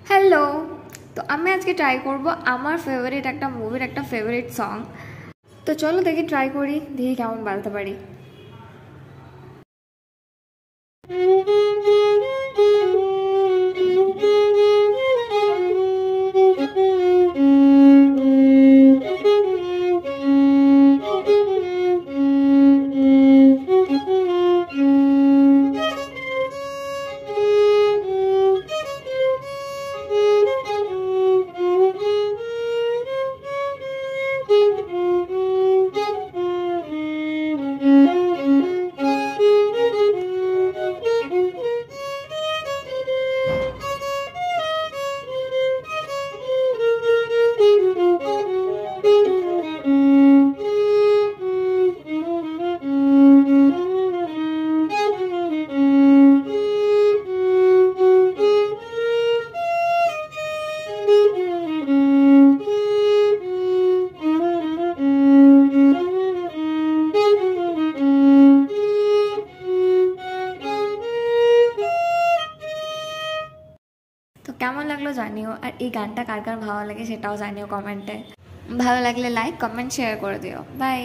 Hello. তো আমি আজকে ট্রাই করব আমার ফেভারিট একটা মুভির একটা ফেভারিট সং। তো চলো দেখি, ট্রাই করি, দেখি কেমন বাজতে পারি। তো কেমন লাগলো জানিও, আর এই গানটা কার কার ভালো লাগে সেটাও জানিও কমেন্টে। ভালো লাগলে লাইক, কমেন্ট, শেয়ার করে দিও। বাই।